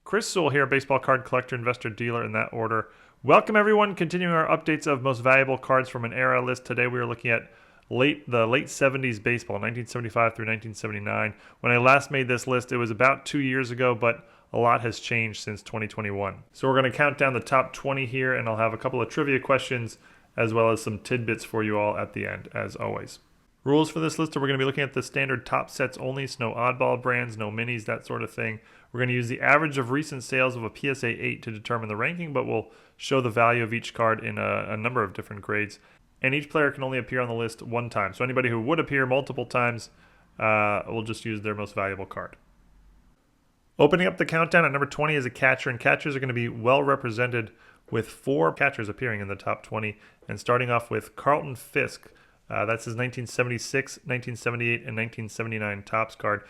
Chris Sewall here, baseball card collector, investor, dealer in that order. Welcome everyone, continuing our updates of most valuable cards from an era list. Today we are looking at the late 70s baseball, 1975 through 1979. When I last made this list, it was about 2 years ago, but a lot has changed since 2021. So we're going to count down the top 20 here, and I'll have a couple of trivia questions as well as some tidbits for you all at the end, as always. Rules for this list are we're going to be looking at the standard top sets only, so no oddball brands, no minis, that sort of thing. We're going to use the average of recent sales of a PSA 8 to determine the ranking, but we'll show the value of each card in a number of different grades. And each player can only appear on the list one time. So anybody who would appear multiple times will just use their most valuable card. Opening up the countdown at number 20 is a catcher, and catchers are going to be well represented with 4 catchers appearing in the top 20. And starting off with Carlton Fisk. That's his 1976, 1978, and 1979 Topps card.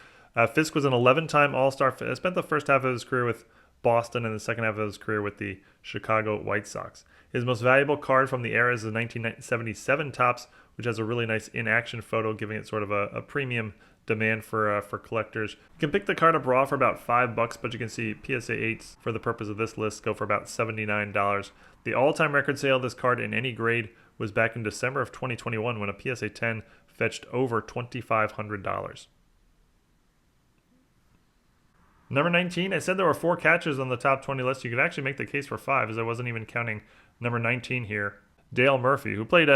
Fisk was an 11-time All-Star. Spent the first half of his career with Boston and the second half of his career with the Chicago White Sox. His most valuable card from the era is the 1977 Topps, which has a really nice in-action photo, giving it sort of a premium demand for collectors. You can pick the card up raw for about $5, but you can see PSA 8s for the purpose of this list go for about $79. The all-time record sale of this card in any grade was back in December of 2021 when a PSA 10 fetched over $2,500. Number 19, I said there were 4 catchers on the top 20 list. You could actually make the case for 5, as I wasn't even counting number 19 here. Dale Murphy, who played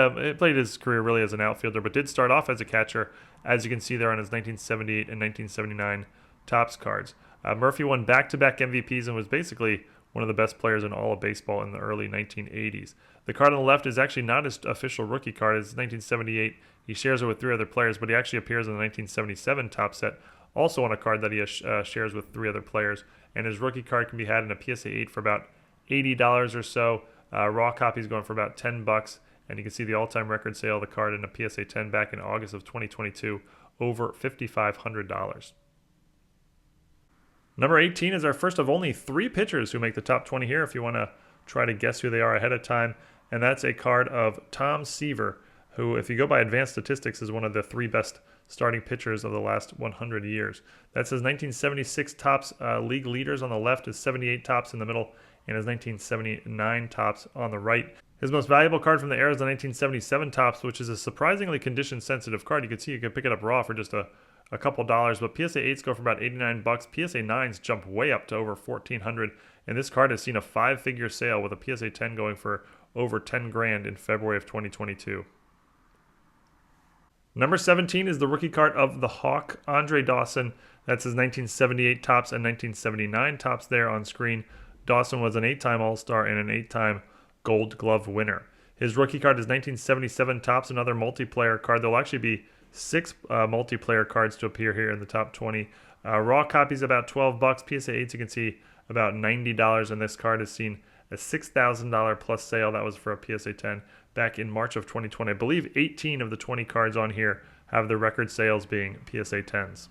his career really as an outfielder, but did start off as a catcher, as you can see there on his 1978 and 1979 Topps cards. Murphy won back-to-back MVPs and was basically one of the best players in all of baseball in the early 1980s. The card on the left is actually not his official rookie card. It's 1978. He shares it with 3 other players, but he actually appears in the 1977 Topps set, also on a card that he shares with 3 other players. And his rookie card can be had in a PSA 8 for about $80 or so. Raw copies going for about $10, and you can see the all-time record sale of the card in a PSA 10 back in August of 2022, over $5,500. Number 18 is our first of only 3 pitchers who make the top 20 here, if you want to try to guess who they are ahead of time. And that's a card of Tom Seaver, who, if you go by advanced statistics, is one of the 3 best starting pitchers of the last 100 years. That's his 1976 Topps league leaders on the left, his 78 Topps in the middle, and his 1979 Topps on the right. His most valuable card from the era is the 1977 Topps, which is a surprisingly condition-sensitive card. You can see you can pick it up raw for just a couple dollars, but PSA 8s go for about $89. PSA 9s jump way up to over $1,400, and this card has seen a 5-figure sale with a PSA 10 going for over $10,000 in February of 2022. Number 17 is the rookie card of the Hawk, Andre Dawson. That's his 1978 Topps and 1979 Topps there on screen. Dawson was an 8-time All-Star and an 8-time Gold Glove winner. His rookie card is 1977 Topps, another multiplayer card. There'll actually be 6 multiplayer cards to appear here in the top 20. Raw copies about $12. PSA 8s you can see about $90, and this card has seen a $6,000 plus sale. That was for a PSA 10 back in March of 2020. I believe 18 of the 20 cards on here have the record sales being PSA 10s.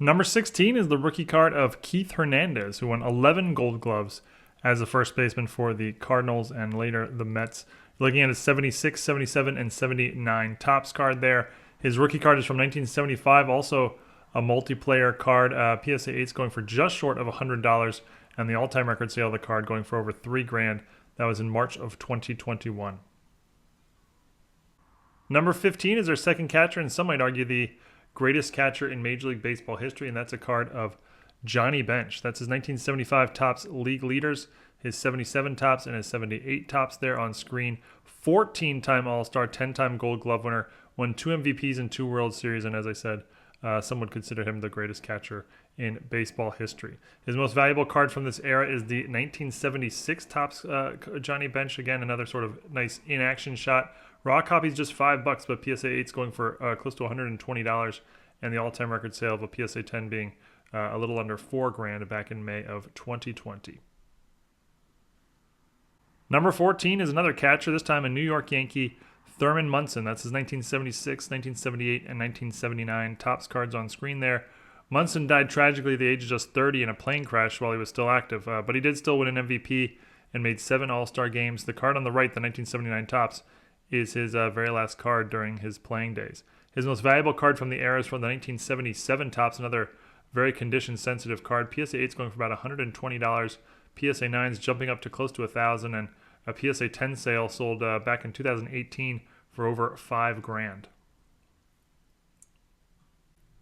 Number 16 is the rookie card of Keith Hernandez, who won 11 Gold Gloves as a first baseman for the Cardinals and later the Mets. Looking at his 76, 77, and 79 Topps card there. His rookie card is from 1975, also a multiplayer card. PSA 8's going for just short of $100, and the all-time record sale of the card going for over $3,000. That was in March of 2021. Number 15 is our second catcher, and some might argue the greatest catcher in Major League Baseball history, and that's a card of Johnny Bench. That's his 1975 Topps league leaders, his 77 Topps, and his 78 Topps there on screen. 14-time All-Star, 10-time Gold Glove winner, won 2 MVPs and 2 World Series, and as I said, some would consider him the greatest catcher in baseball history. His most valuable card from this era is the 1976 Topps Johnny Bench. Again, another sort of nice in-action shot. Raw copies just $5, but PSA 8's going for close to $120, and the all-time record sale of a PSA 10 being a little under $4,000 back in May of 2020. Number 14 is another catcher, this time a New York Yankee, Thurman Munson. That's his 1976, 1978, and 1979 Topps cards on screen there. Munson died tragically at the age of just 30 in a plane crash while he was still active, but he did still win an MVP and made 7 All-Star games. The card on the right, the 1979 Topps, is his very last card during his playing days. His most valuable card from the era is from the 1977 Topps, another very condition-sensitive card. PSA 8's going for about $120. PSA 9's jumping up to close to $1,000, and a PSA 10 sale sold back in 2018 for over $5,000.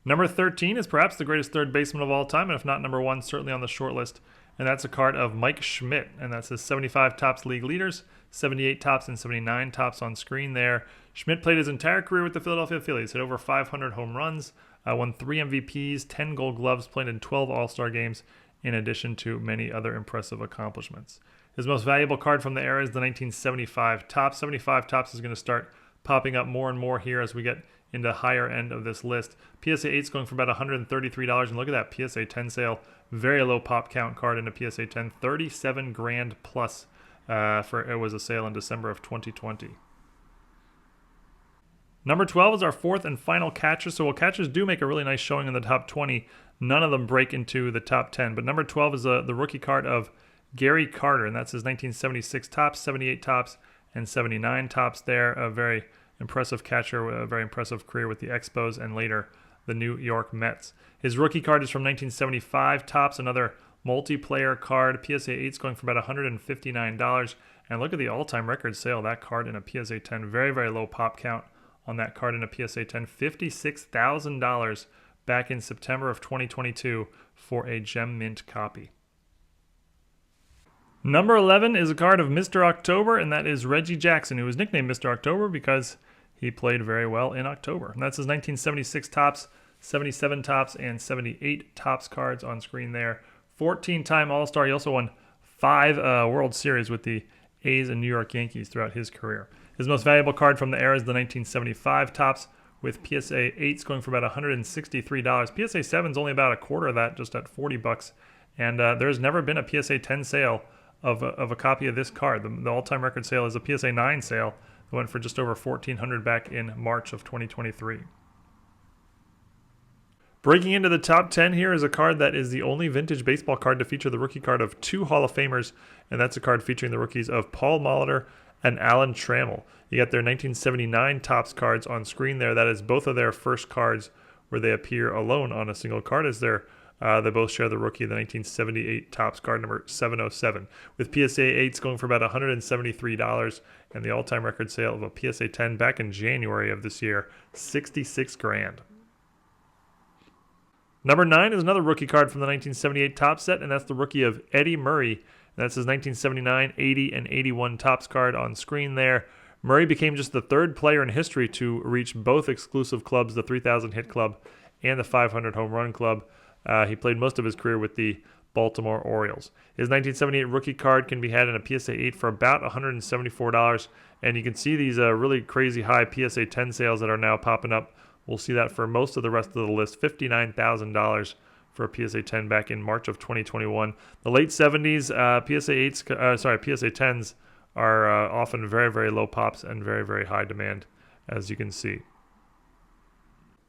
Number 13 is perhaps the greatest third baseman of all time, and if not number 1, certainly on the short list. And that's a card of Mike Schmidt, and that's his 75 Topps league leaders, 78 Topps and 79 Topps on screen there. Schmidt played his entire career with the Philadelphia Phillies, hit over 500 home runs, won 3 MVPs, 10 Gold Gloves, played in 12 All-Star games, in addition to many other impressive accomplishments. His most valuable card from the era is the 1975 Topps. 75 Topps is going to start popping up more and more here as we get into the higher end of this list. PSA 8's going for about $133, and look at that PSA 10 sale. Very low pop count card in a PSA 10, $37,000 plus. It was a sale in December of 2020. Number 12 is our fourth and final catcher. So while catchers do make a really nice showing in the top 20, none of them break into the top 10. But number 12 is the rookie card of Gary Carter, and that's his 1976 Topps, 78 Topps, and 79 Topps there. A very impressive catcher, a very impressive career with the Expos and later the New York Mets. His rookie card is from 1975 Topps, another multiplayer card. PSA 8's going for about $159. And look at the all-time record sale, that card in a PSA 10. Very, very low pop count on that card in a PSA 10. $56,000 back in September of 2022 for a gem mint copy. Number 11 is a card of Mr. October, and that is Reggie Jackson, who was nicknamed Mr. October because he played very well in October. And that's his 1976 Topps, 77 Topps, and 78 Topps cards on screen there. 14-time All-Star. He also won 5 World Series with the A's and New York Yankees throughout his career. His most valuable card from the era is the 1975 Topps, with PSA 8s going for about $163. PSA 7's only about a quarter of that, just at $40. And there's never been a PSA 10 sale of a copy of this card. The all-time record sale is a PSA 9 sale that went for just over $1,400 back in March of 2023. Breaking into the top 10 here is a card that is the only vintage baseball card to feature the rookie card of 2 Hall of Famers, and that's a card featuring the rookies of Paul Molitor and Alan Trammell. You got their 1979 Topps cards on screen there. That is both of their first cards where they appear alone on a single card, as they both share the rookie of the 1978 Topps card number 707, with PSA 8s going for about $173, and the all-time record sale of a PSA 10 back in January of this year, $66,000. Number 9 is another rookie card from the 1978 Topps set, and that's the rookie of Eddie Murray. And that's his 1979, 80, and 81 Topps card on screen there. Murray became just the 3rd player in history to reach both exclusive clubs, the 3,000 hit club and the 500 home run club. He played most of his career with the Baltimore Orioles. His 1978 rookie card can be had in a PSA 8 for about $174, and you can see these really crazy high PSA 10 sales that are now popping up. We'll see that for most of the rest of the list, $59,000 for a PSA 10 back in March of 2021. The late 70s PSA 10s are often very, very low pops and very, very high demand, as you can see.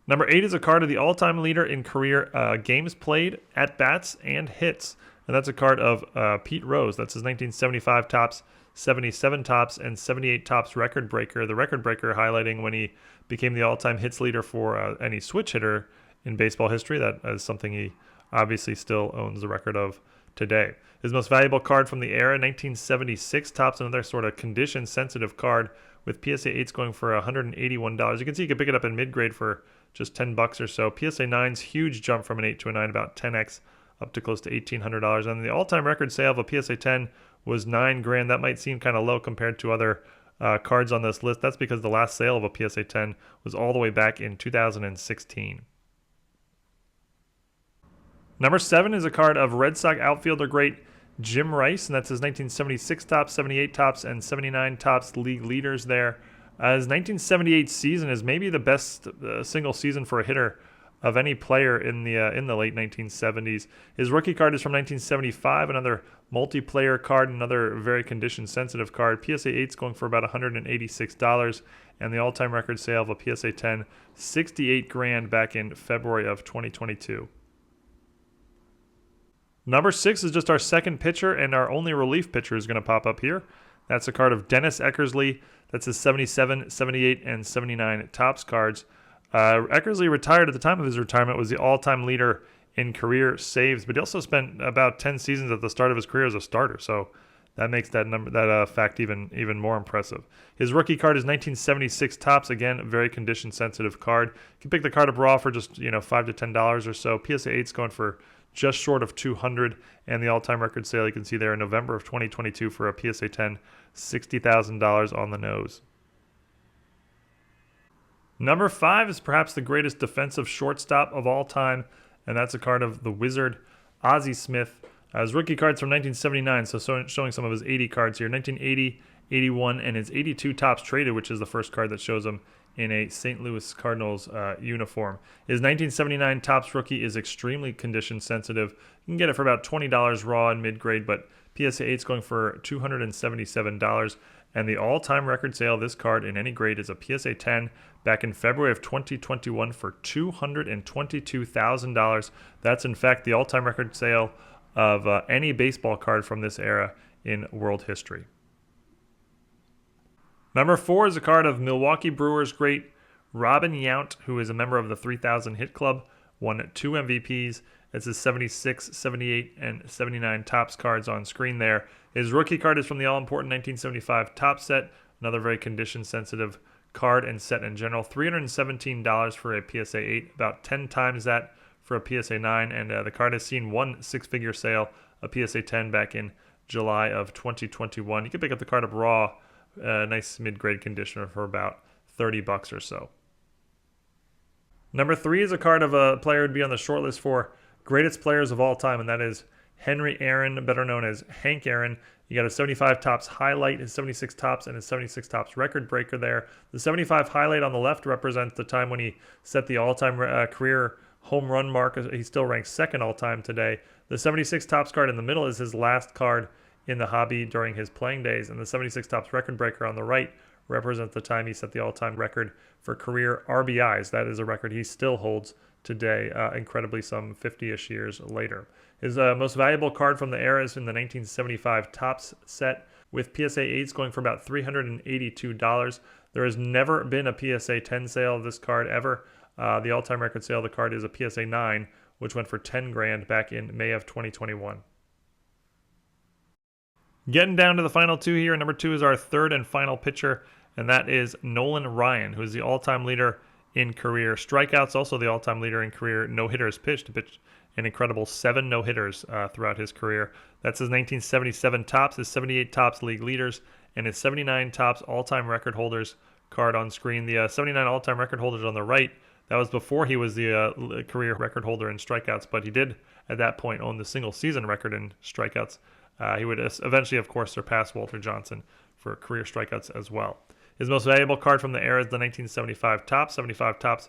Number 8 is a card of the all-time leader in career games played, at-bats, and hits. And that's a card of Pete Rose. That's his 1975 Topps, 77 Topps, and 78 Topps record breaker. The record breaker highlighting when he became the all-time hits leader for any switch hitter in baseball history. That is something he obviously still owns the record of today. His most valuable card from the era, 1976 Topps, another sort of condition-sensitive card with PSA 8s going for $181. You can see you can pick it up in mid-grade for just $10 or so. PSA 9's huge jump from an 8 to a 9, about 10x, up to close to $1,800. And the all-time record sale of a PSA 10 was $9,000. That might seem kind of low compared to other cards on this list. That's because the last sale of a PSA 10 was all the way back in 2016. Number 7 is a card of Red Sox outfielder great Jim Rice, and that's his 1976 Topps, 78 Topps, and 79 Topps league leaders there. His 1978 season is maybe the best single season for a hitter of any player in the late 1970s. His rookie card is from 1975, another multiplayer card, another very condition-sensitive card. PSA 8's going for about $186, and the all-time record sale of a PSA 10, $68,000 back in February of 2022. Number 6 is just our second pitcher, and our only relief pitcher is going to pop up here. That's a card of Dennis Eckersley. That's his 77, 78, and 79 Topps cards. Eckersley retired at the time of his retirement, was the all-time leader in career saves, but he also spent about 10 seasons at the start of his career as a starter. So that makes that fact even more impressive. His rookie card is 1976 Topps. Again, a very condition sensitive card. You can pick the card up raw for just $5 to $10 or so. PSA 8's going for just short of $200, and the all-time record sale you can see there in November of 2022 for a PSA 10, $60,000 on the nose. Number 5 is perhaps the greatest defensive shortstop of all time, and that's a card of the Wizard, Ozzie Smith. His rookie cards from 1979, so showing some of his 80 cards here. 1980, 81, and his 82 Topps traded, which is the first card that shows him in a St. Louis Cardinals uniform. His 1979 Topps rookie is extremely condition sensitive. You can get it for about $20 raw in mid-grade, but PSA 8 is going for $277. And the all-time record sale of this card in any grade is a PSA 10 back in February of 2021 for $222,000. That's, in fact, the all-time record sale of any baseball card from this era in world history. Number 4 is a card of Milwaukee Brewers great Robin Yount, who is a member of the 3000 Hit Club, won 2 MVPs. It's his 76, 78, and 79 Topps cards on screen there. His rookie card is from the all-important 1975 Topps set, another very condition-sensitive card and set in general. $317 for a PSA 8, about 10 times that for a PSA 9, and the card has seen one six-figure sale, a PSA 10 back in July of 2021. You can pick up the card up raw, nice mid-grade conditioner for about $30 or so. Number 3 is a card of a player who'd be on the short list for greatest players of all time, and that is Henry Aaron, better known as Hank Aaron. You got a 75 Topps highlight, his 76 Topps, and his 76 Topps record breaker there. The 75 highlight on the left represents the time when he set the all-time career home run mark. He still ranks second all-time today. The 76 Topps card in the middle is his last card in the hobby during his playing days, and the 76 Topps record breaker on the right represents the time he set the all-time record for career RBIs. That is a record he still holds today, incredibly some 50-ish years later. His most valuable card from the era is in the 1975 Topps set, with PSA 8s going for about $382. There has never been a PSA 10 sale of this card ever. The all-time record sale of the card is a PSA 9, which went for $10,000 back in May of 2021. Getting down to the final 2 here. Number 2 is our third and final pitcher, and that is Nolan Ryan, who is the all-time leader in career strikeouts, also the all-time leader in career no-hitters pitched, to pitch an incredible 7 no-hitters throughout his career. That's his 1977 Topps, his 78 Topps league leaders, and his 79 Topps all-time record holders card on screen. The 79 all-time record holders on the right, that was before he was the career record holder in strikeouts, but he did at that point own the single season record in strikeouts. He would eventually, of course, surpass Walter Johnson for career strikeouts as well. His most valuable card from the era is the 1975 Topps. 75 Topps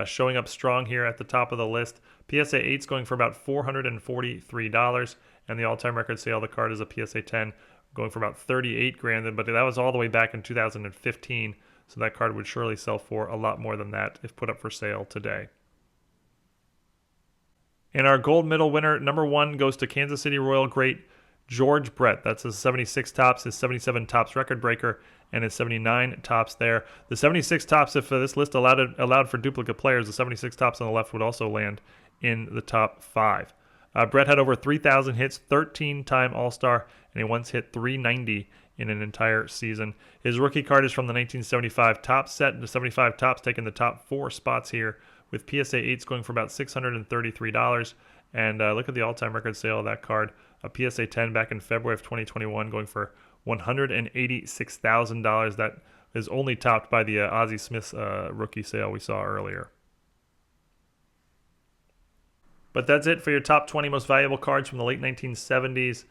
showing up strong here at the top of the list. PSA 8's going for about $443, and the all-time record sale of the card is a PSA 10 going for about $38,000, but that was all the way back in 2015, so that card would surely sell for a lot more than that if put up for sale today. And our gold medal winner, number 1, goes to Kansas City Royal great George Brett. That's his 76 Topps, his 77 Topps record breaker, and his 79 Topps there. The 76 Topps, if this list allowed for duplicate players, the 76 Topps on the left would also land in the top 5. Brett had over 3,000 hits, 13-time All-Star, and he once hit 390 in an entire season. His rookie card is from the 1975 Topps set. The 75 Topps taking the top 4 spots here, with PSA 8s going for about $633. And look at the all-time record sale of that card. A PSA 10 back in February of 2021 going for $186,000. That is only topped by the Ozzie Smith rookie sale we saw earlier. But that's it for your top 20 most valuable cards from the late 1970s.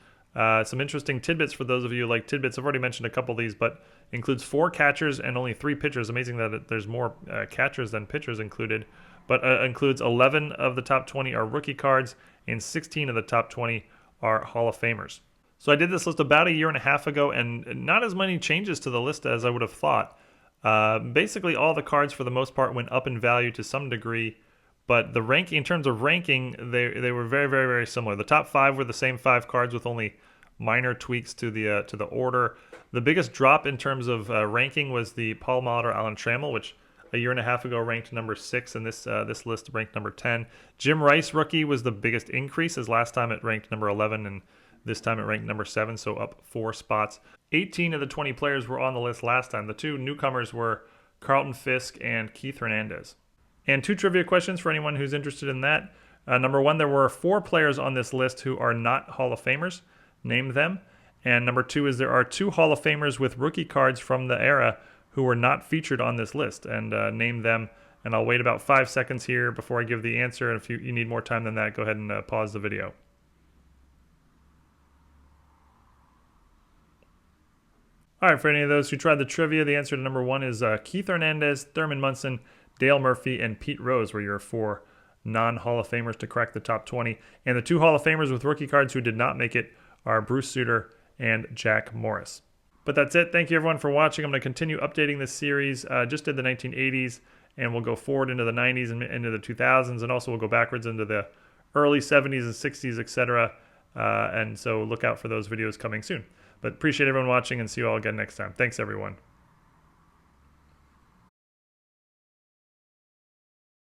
Some interesting tidbits for those of you who like tidbits. I've already mentioned a couple of these, but includes 4 catchers and only 3 pitchers. Amazing that there's more catchers than pitchers included. But includes 11 of the top 20 are rookie cards, and 16 of the top 20 are Hall of Famers. So I did this list about a year and a half ago, and not as many changes to the list as I would have thought. Basically, all the cards for the most part went up in value to some degree, but the ranking, in terms of ranking, they were very, very, very similar. The top 5 were the same 5 cards with only minor tweaks to the order. The biggest drop in terms of ranking was the Paul Molitor Alan Trammell, which a year and a half ago ranked number 6, and this list ranked number 10. Jim Rice, rookie, was the biggest increase, as last time it ranked number 11, and this time it ranked number 7, so up 4 spots. 18 of the 20 players were on the list last time. The 2 newcomers were Carlton Fisk and Keith Hernandez. And 2 trivia questions for anyone who's interested in that. Number 1, there were 4 players on this list who are not Hall of Famers. Name them. And number 2 is there are 2 Hall of Famers with rookie cards from the era who were not featured on this list. And name them. And I'll wait about 5 seconds here before I give the answer. And if you need more time than that, go ahead and pause the video. All right, for any of those who tried the trivia, the answer to number 1 is Keith Hernandez, Thurman Munson, Dale Murphy, and Pete Rose were your 4 non-Hall of Famers to crack the top 20. And the 2 Hall of Famers with rookie cards who did not make it are Bruce Sutter and Jack Morris. But that's it. Thank you, everyone, for watching. I'm going to continue updating this series. Just did the 1980s, and we'll go forward into the 90s and into the 2000s, and also we'll go backwards into the early 70s and 60s, etc. And so look out for those videos coming soon. But appreciate everyone watching, and see you all again next time. Thanks, everyone.